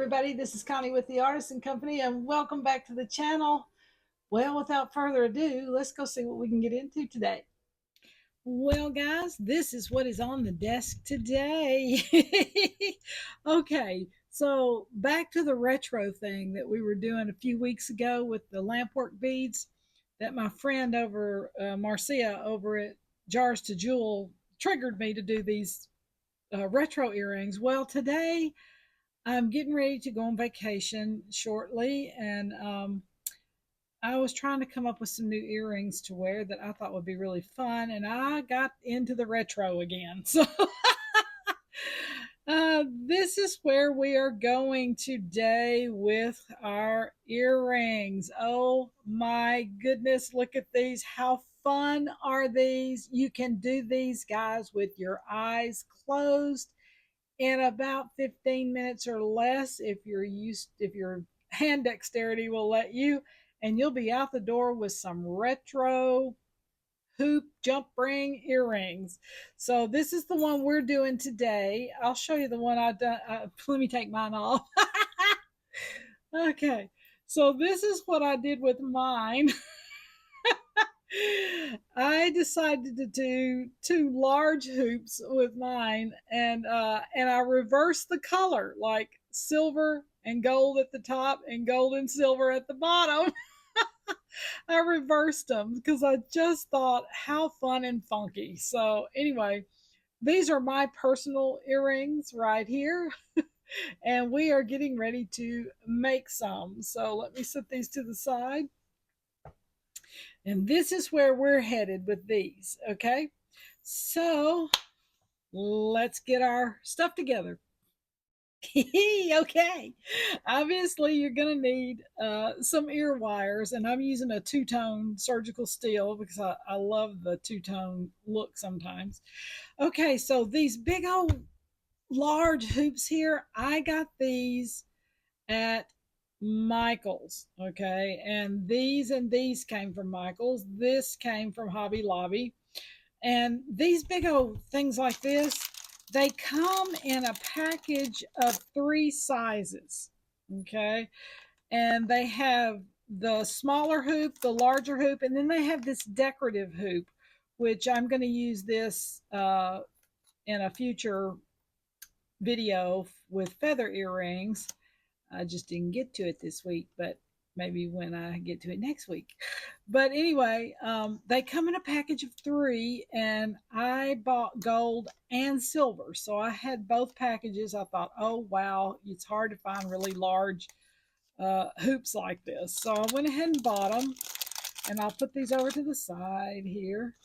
everybody, this is Connie with the Artisan Company, and welcome back to the channel. Well, without further ado, let's go see what we can get into today. Well, guys, this is what is on the desk today. Okay, so back to the retro thing that we were doing a few weeks ago with the lampwork beads that my friend over, Marcia over at Jars to Jewel, triggered me to do these retro earrings. Well, today I'm getting ready to go on vacation shortly, and I was trying to come up with some new earrings to wear that I thought would be really fun, and I got into the retro again. So this is where we are going today with our earrings. Oh my goodness, look at these. How fun are these? You can do these, guys, with your eyes closed in about 15 minutes or less if your hand dexterity will let you, and you'll be out the door with some retro hoop jump ring earrings. So this is the one we're doing today. I'll show you the one I've done. Let me take mine off. Okay, so this is what I did with mine. I decided to do two large hoops with mine, and I reversed the color, like silver and gold at the top and gold and silver at the bottom. I reversed them because I just thought how fun and funky. So anyway, these are my personal earrings right here. And we are getting ready to make some. So let me set these to the side. And this is where we're headed with these, okay? So let's get our stuff together. Okay, obviously you're going to need some ear wires, and I'm using a two-tone surgical steel because I love the two-tone look sometimes. Okay, so these big old large hoops here, I got these at Michael's, okay, and these came from Michael's. This came from Hobby Lobby, and these big old things like this, they come in a package of 3 sizes, okay, and they have the smaller hoop, the larger hoop, and then they have this decorative hoop, which I'm going to use this in a future video with feather earrings. I just didn't get to it this week, but maybe when I get to it next week. But anyway, they come in a package of 3, and I bought gold and silver. So I had both packages. I thought, oh, wow, it's hard to find really large hoops like this. So I went ahead and bought them, and I'll put these over to the side here.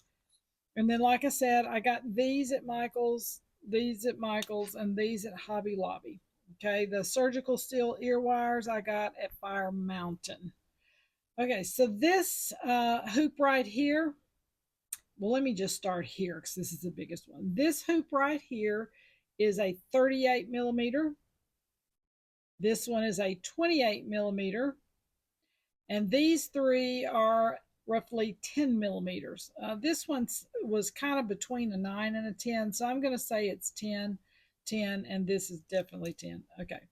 And then, like I said, I got these at Michael's, these at Michael's, and these at Hobby Lobby. Okay, the surgical steel ear wires I got at Fire Mountain. Okay, so this hoop right here, well, let me just start here because this is the biggest one. This hoop right here is a 38 millimeter. This one is a 28 millimeter. And these 3 are roughly 10 millimeters. This one was kind of between a 9 and a 10, so I'm going to say it's 10, 10, and this is definitely 10. Okay.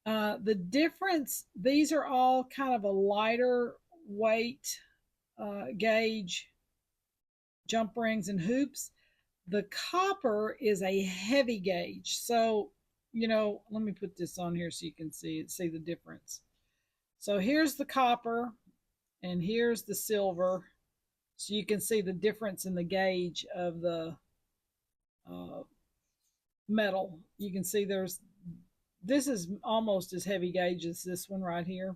The difference, these are all kind of a lighter weight gauge jump rings and hoops. The copper is a heavy gauge. So, let me put this on here so you can see the difference. So here's the copper and here's the silver. So you can see the difference in the gauge of the metal. You can see this is almost as heavy gauge as this one right here.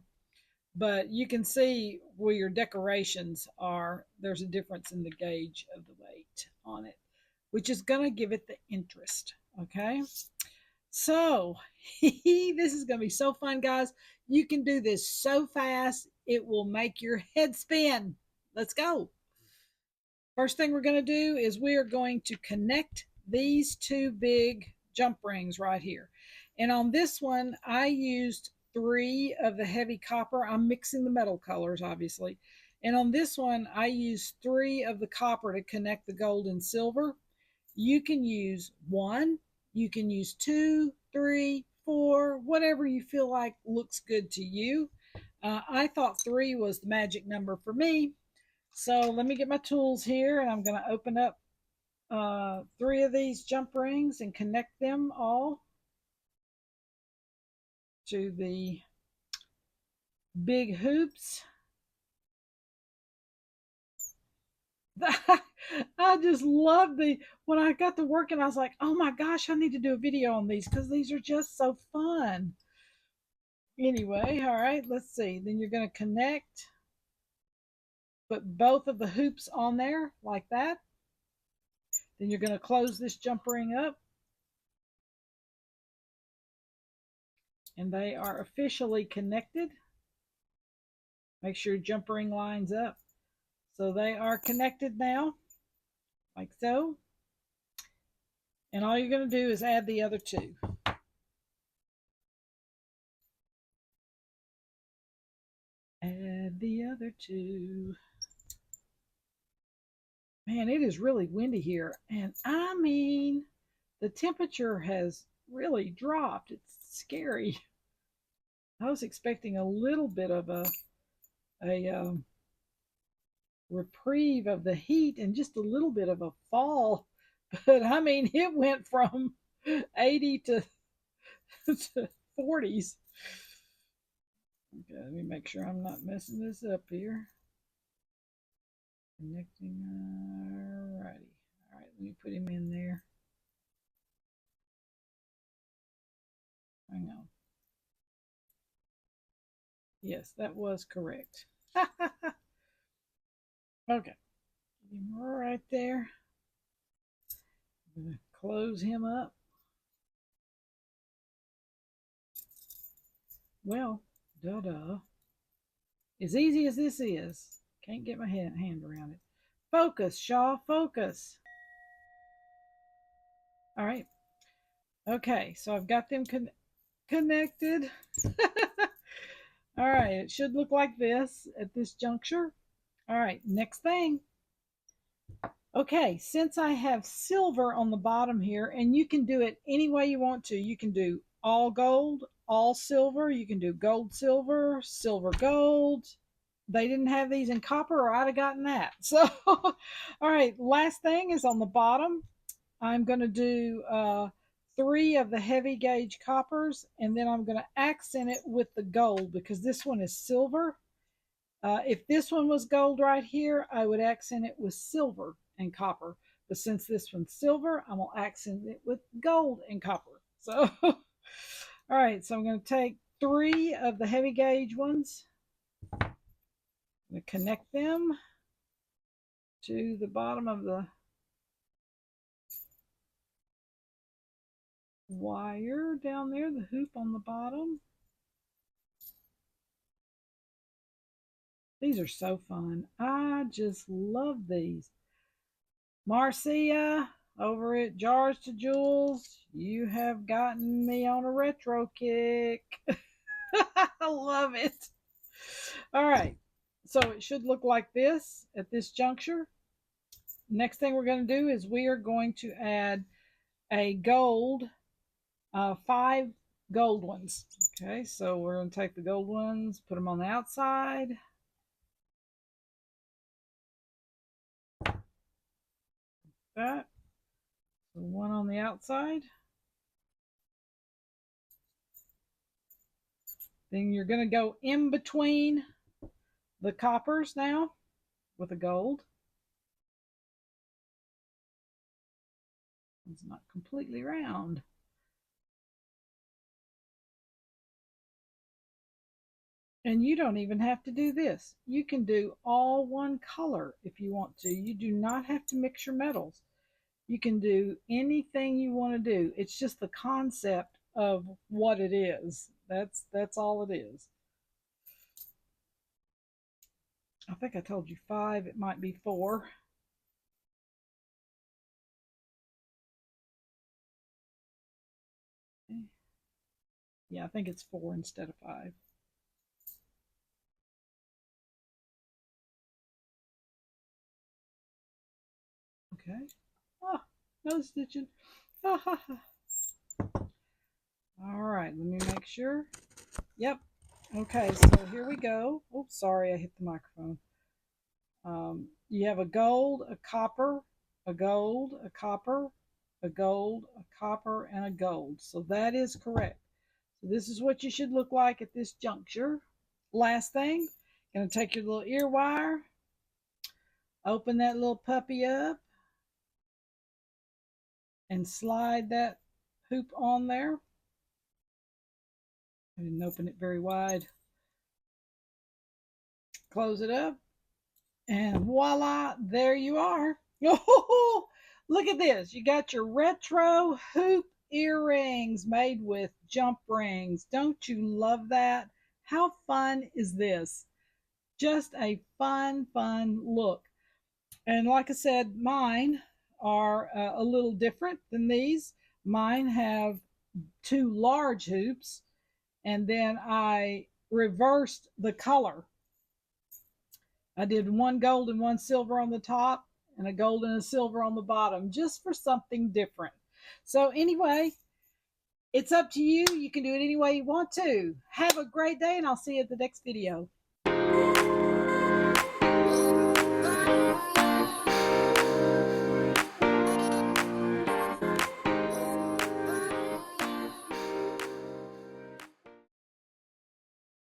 But you can see where your decorations are. There's a difference in the gauge of the weight on it, which is going to give it the interest. Okay. So this is going to be so fun, guys. You can do this so fast, it will make your head spin. Let's go. First thing we're going to do is we are going to connect these 2 big jump rings right here. And on this one, I used 3 of the heavy copper. I'm mixing the metal colors, obviously. And on this one, I used 3 of the copper to connect the gold and silver. You can use 1, you can use 2, 3, 4, whatever you feel like looks good to you. I thought 3 was the magic number for me. So let me get my tools here, and I'm going to open up 3 of these jump rings and connect them all to the big hoops. I just love when I got to working, I was like, oh my gosh, I need to do a video on these because these are just so fun. Anyway, all right, let's see. Then you're going to connect, put both of the hoops on there like that. Then you're going to close this jump ring up. And they are officially connected. Make sure your jump ring lines up. So they are connected now, like so. And all you're going to do is add the other 2. Add the other 2. Man, it is really windy here. And I mean, the temperature has really dropped. It's scary. I was expecting a little bit of a reprieve of the heat and just a little bit of a fall. But I mean, it went from 80 to 40s. Okay, let me make sure I'm not messing this up here. Connecting, alrighty. All right, let me put him in there. Hang on. Yes, that was correct. Okay, get him right there. I'm going to close him up. Well, da-da. As easy as this is, can't get my hand around it. Focus, Shaw, focus. All right. Okay, so I've got them connected. All right, it should look like this at this juncture. All right, next thing. Okay, since I have silver on the bottom here, and you can do it any way you want to. You can do all gold, all silver. You can do gold, silver, silver, gold. They didn't have these in copper, or I'd have gotten that. So, all right, last thing is on the bottom. I'm going to do 3 of the heavy gauge coppers, and then I'm going to accent it with the gold because this one is silver. If this one was gold right here, I would accent it with silver and copper. But since this one's silver, I'm going to accent it with gold and copper. So, all right, so I'm going to take 3 of the heavy gauge ones. I'm going to connect them to the bottom of the wire down there, the hoop on the bottom. These are so fun. I just love these. Marcia over at Jars to Jewels, you have gotten me on a retro kick. I love it. All right, so it should look like this at this juncture. Next thing we're going to do is we are going to add a gold, 5 gold ones. Okay, so we're going to take the gold ones, put them on the outside. That. So 1 on the outside. Then you're going to go in between the coppers now with a gold. It's not completely round. And you don't even have to do this. You can do all one color if you want to. You do not have to mix your metals. You can do anything you want to do. It's just the concept of what it is. That's all it is. I think I told you 5. It might be 4. Yeah, I think it's 4 instead of 5. Okay. Oh, no stitching. Ah, ha, ha. All right, let me make sure. Yep. Okay, so here we go. Oh, sorry, I hit the microphone. You have a gold, a copper, a gold, a copper, a gold, a copper, and a gold. So that is correct. So this is what you should look like at this juncture. Last thing, gonna take your little ear wire, open that little puppy up, and slide that hoop on there. I didn't open it very wide. Close it up, and voila, there you are. Oh, look at this. You got your retro hoop earrings made with jump rings. Don't you love that? How fun is this? Just a fun look. And like I said, mine are a little different than these. Mine have two large hoops, and then I reversed the color. I did one gold and one silver on the top, and a gold and a silver on the bottom, just for something different. So, anyway, it's up to you. You can do it any way you want to. Have a great day, and I'll see you at the next video.